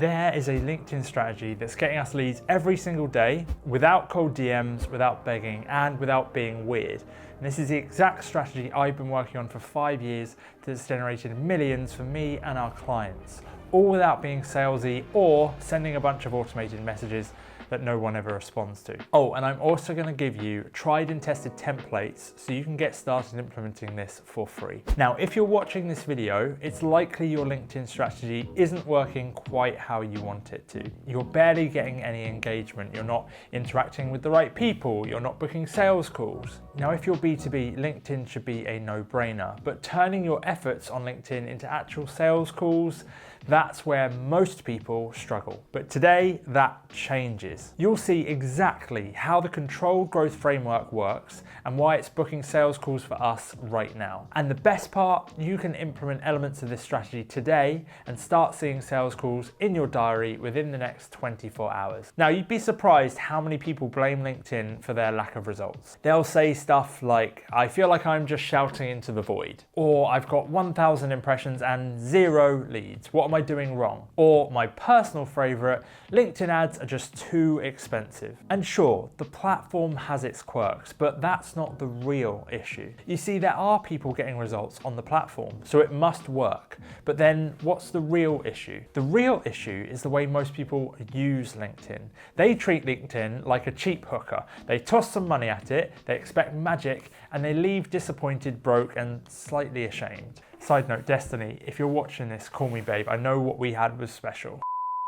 there is a LinkedIn strategy that's getting us leads every single day without cold DMs, without begging, and without being weird. And this is the exact strategy I've been working on for 5 years that's generated millions for me and our clients, all without being salesy or sending a bunch of automated messages that no one ever responds to. Oh, and I'm also going to give you tried and tested templates so you can get started implementing this for free. Now, if you're watching this video, it's likely your LinkedIn strategy isn't working quite how you want it to. You're barely getting any engagement. You're not interacting with the right people. You're not booking sales calls. Now, if you're B2B, LinkedIn should be a no-brainer, but turning your efforts on LinkedIn into actual sales calls, that's where most people struggle. But today, that changes. You'll see exactly how the controlled growth framework works and why it's booking sales calls for us right now. And the best part, you can implement elements of this strategy today and start seeing sales calls in your diary within the next 24 hours. Now, you'd be surprised how many people blame LinkedIn for their lack of results. They'll say stuff like, I feel like I'm just shouting into the void, or I've got 1,000 impressions and 0 leads. What am I doing wrong? Or my personal favorite, LinkedIn ads are just too expensive. And sure, the platform has its quirks, but that's not the real issue. You see, there are people getting results on the platform, so it must work. But then what's the real issue? The real issue is the way most people use LinkedIn. They treat LinkedIn like a cheap hooker. They toss some money at it, they expect magic, and they leave disappointed, broke, and slightly ashamed. Side note, Destiny, if you're watching this, call me babe. I know what we had was special.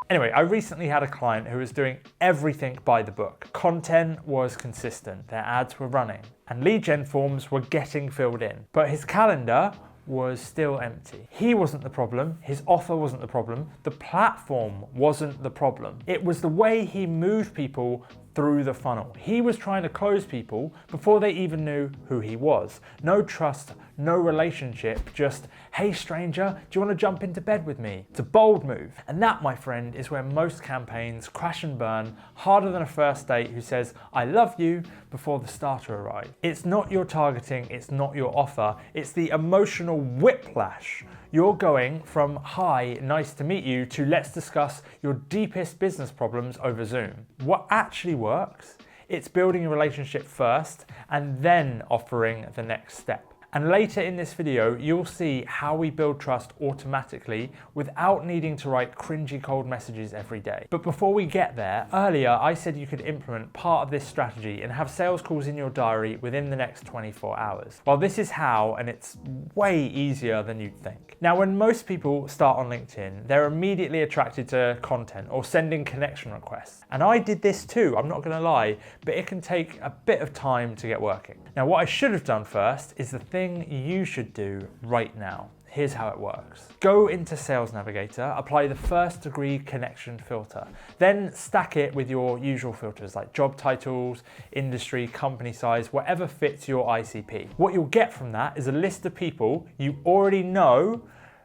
Anyway, I recently had a client who was doing everything by the book. Content was consistent, their ads were running, and lead gen forms were getting filled in. But his calendar was still empty. He wasn't the problem, his offer wasn't the problem, the platform wasn't the problem. It was the way he moved people through the funnel. He was trying to close people before they even knew who he was. No trust, no relationship, just, hey stranger, do you want to jump into bed with me? It's a bold move. And that, my friend, is where most campaigns crash and burn harder than a first date who says, I love you, before the starter arrives. It's not your targeting, it's not your offer, it's the emotional whiplash. You're going from, hi, nice to meet you, to let's discuss your deepest business problems over Zoom. What actually works? It's building a relationship first and then offering the next step. And later in this video, you'll see how we build trust automatically without needing to write cringy cold messages every day. But before we get there, earlier I said you could implement part of this strategy and have sales calls in your diary within the next 24 hours. Well, this is how, and it's way easier than you'd think. Now, when most people start on LinkedIn, they're immediately attracted to content or sending connection requests. And I did this too, I'm not gonna lie, but it can take a bit of time to get working. Now, what I should have done first is the thing you should do right now. Here's how it works. Go into Sales Navigator, apply the first degree connection filter, then stack it with your usual filters like job titles, industry, company size, whatever fits your ICP. What you'll get from that is a list of people you already know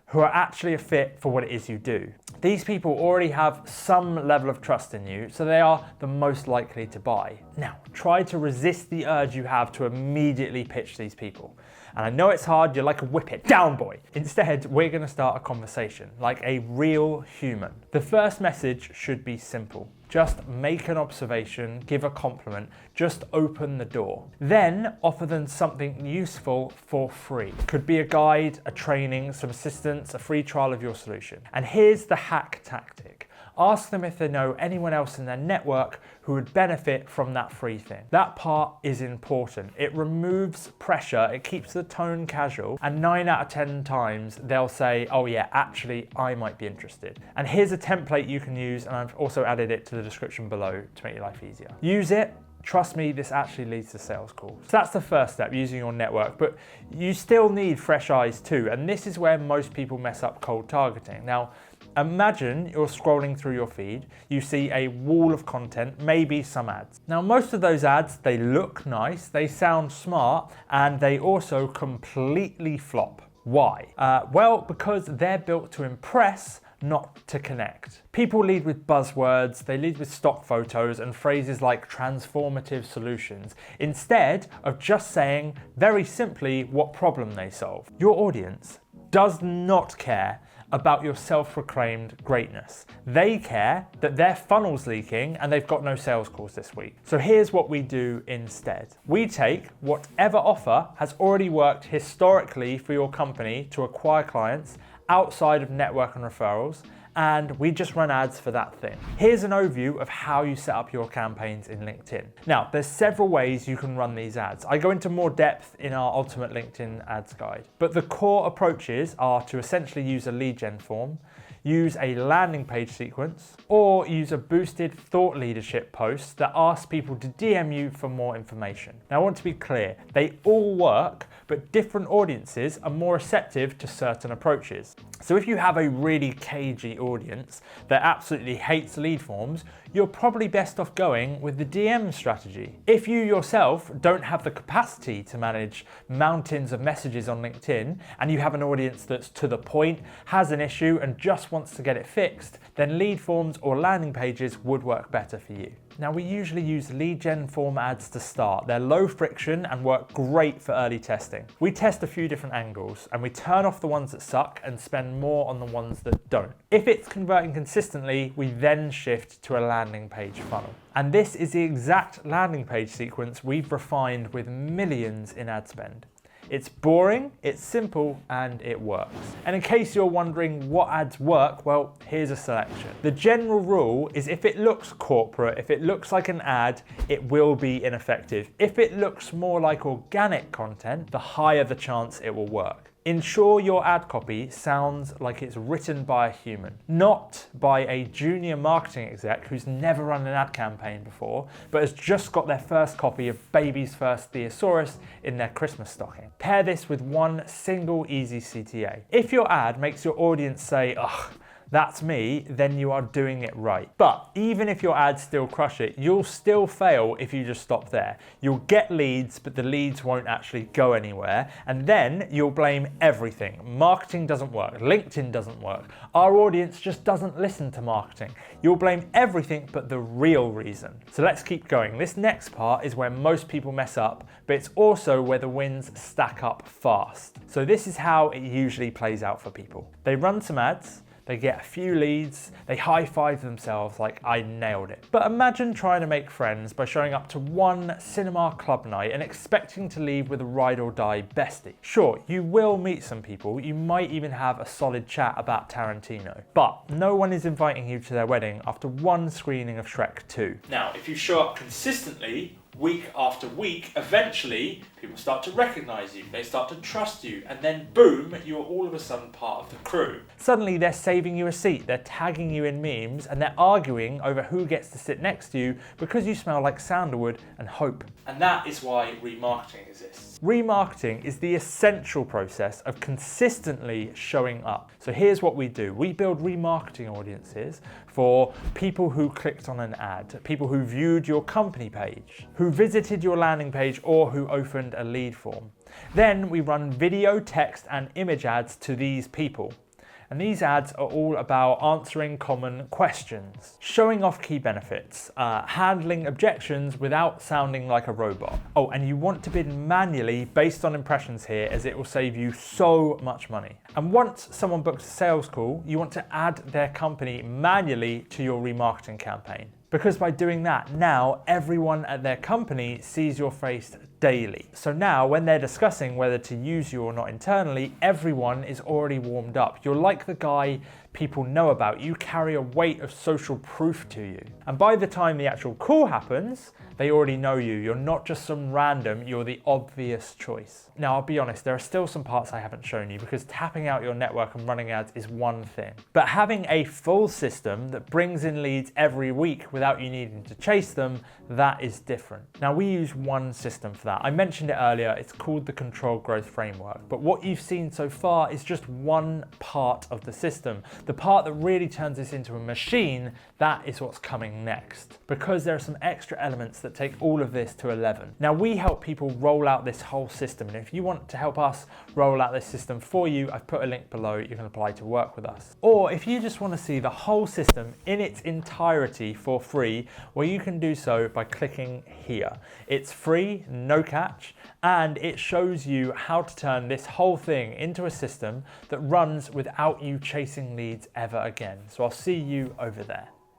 who are actually a fit for what it is you do. These people already have some level of trust in you, so they are the most likely to buy. Now, try to resist the urge you have to immediately pitch these people. And I know it's hard, you're like a whip it down boy. Instead, we're gonna start a conversation, like a real human. The first message should be simple. Just make an observation, give a compliment, just open the door. Then offer them something useful for free. Could be a guide, a training, some assistance, a free trial of your solution. And here's the hack tactic. Ask them if they know anyone else in their network who would benefit from that free thing. That part is important. It removes pressure, it keeps the tone casual, and 9 out of 10 times they'll say, oh yeah, actually, I might be interested. And here's a template you can use, and I've also added it to the description below to make your life easier. Use it. Trust me, this actually leads to sales calls. So that's the first step, using your network, but you still need fresh eyes too, and this is where most people mess up cold targeting. Now, imagine you're scrolling through your feed, you see a wall of content, maybe some ads. Now, most of those ads, they look nice, they sound smart, and they also completely flop. Why? Well, because they're built to impress, not to connect. People lead with buzzwords, they lead with stock photos and phrases like transformative solutions, instead of just saying very simply what problem they solve. Your audience does not care about your self-proclaimed greatness. They care that their funnel's leaking and they've got no sales calls this week. So here's what we do instead. We take whatever offer has already worked historically for your company to acquire clients outside of network and referrals, and we just run ads for that thing. Here's an overview of how you set up your campaigns in LinkedIn. Now, there's several ways you can run these ads. I go into more depth in our Ultimate LinkedIn Ads Guide, but the core approaches are to essentially use a lead gen form, use a landing page sequence, or use a boosted thought leadership post that asks people to DM you for more information. Now, I want to be clear, they all work, but different audiences are more receptive to certain approaches. So if you have a really cagey audience that absolutely hates lead forms, you're probably best off going with the DM strategy. If you yourself don't have the capacity to manage mountains of messages on LinkedIn, and you have an audience that's to the point, has an issue, and just wants to get it fixed, then lead forms or landing pages would work better for you. Now, we usually use lead gen form ads to start. They're low friction and work great for early testing. We test a few different angles and we turn off the ones that suck and spend more on the ones that don't. If it's converting consistently, we then shift to a landing page funnel. And this is the exact landing page sequence we've refined with millions in ad spend. It's boring, it's simple, and it works. And in case you're wondering what ads work, well, here's a selection. The general rule is if it looks corporate, if it looks like an ad, it will be ineffective. If it looks more like organic content, the higher the chance it will work. Ensure your ad copy sounds like it's written by a human, not by a junior marketing exec who's never run an ad campaign before, but has just got their first copy of Baby's First Thesaurus in their Christmas stocking. Pair this with one single easy CTA. If your ad makes your audience say, ugh, that's me, then you are doing it right. But even if your ads still crush it, you'll still fail if you just stop there. You'll get leads, but the leads won't actually go anywhere. And then you'll blame everything. Marketing doesn't work. LinkedIn doesn't work. Our audience just doesn't listen to marketing. You'll blame everything but the real reason. So let's keep going. This next part is where most people mess up, but it's also where the wins stack up fast. So this is how it usually plays out for people. They run some ads, they get a few leads, they high-five themselves like, I nailed it. But imagine trying to make friends by showing up to one cinema club night and expecting to leave with a ride or die bestie. Sure, you will meet some people, you might even have a solid chat about Tarantino, but no one is inviting you to their wedding after one screening of Shrek 2. Now, if you show up consistently, week after week, eventually people start to recognize you, they start to trust you, and then boom, you're all of a sudden part of the crew. Suddenly they're saving you a seat, they're tagging you in memes, and they're arguing over who gets to sit next to you because you smell like sandalwood and hope. And that is why remarketing exists. Remarketing is the essential process of consistently showing up. So here's what we do. We build remarketing audiences for people who clicked on an ad, people who viewed your company page, who visited your landing page, or who opened a lead form. Then we run video, text, and image ads to these people. And these ads are all about answering common questions, showing off key benefits, handling objections without sounding like a robot. Oh, and you want to bid manually based on impressions here, as it will save you so much money. And once someone books a sales call, you want to add their company manually to your remarketing campaign. Because by doing that, now everyone at their company sees your face daily. So now when they're discussing whether to use you or not internally, everyone is already warmed up. You're like the guy people know about. You carry a weight of social proof to you. And by the time the actual call happens, they already know you. You're not just some random, you're the obvious choice. Now, I'll be honest, there are still some parts I haven't shown you because tapping out your network and running ads is one thing. But having a full system that brings in leads every week without you needing to chase them, that is different. Now, we use one system for that. I mentioned it earlier, it's called the Controlled Growth Framework. But what you've seen so far is just one part of the system. The part that really turns this into a machine, that is what's coming next. Because there are some extra elements that take all of this to 11. Now, we help people roll out this whole system, and if you want to help us roll out this system for you, I've put a link below. You can apply to work with us. Or if you just want to see the whole system in its entirety for free, well, you can do so by clicking here. It's free, no no catch, and it shows you how to turn this whole thing into a system that runs without you chasing leads ever again. So I'll see you over there.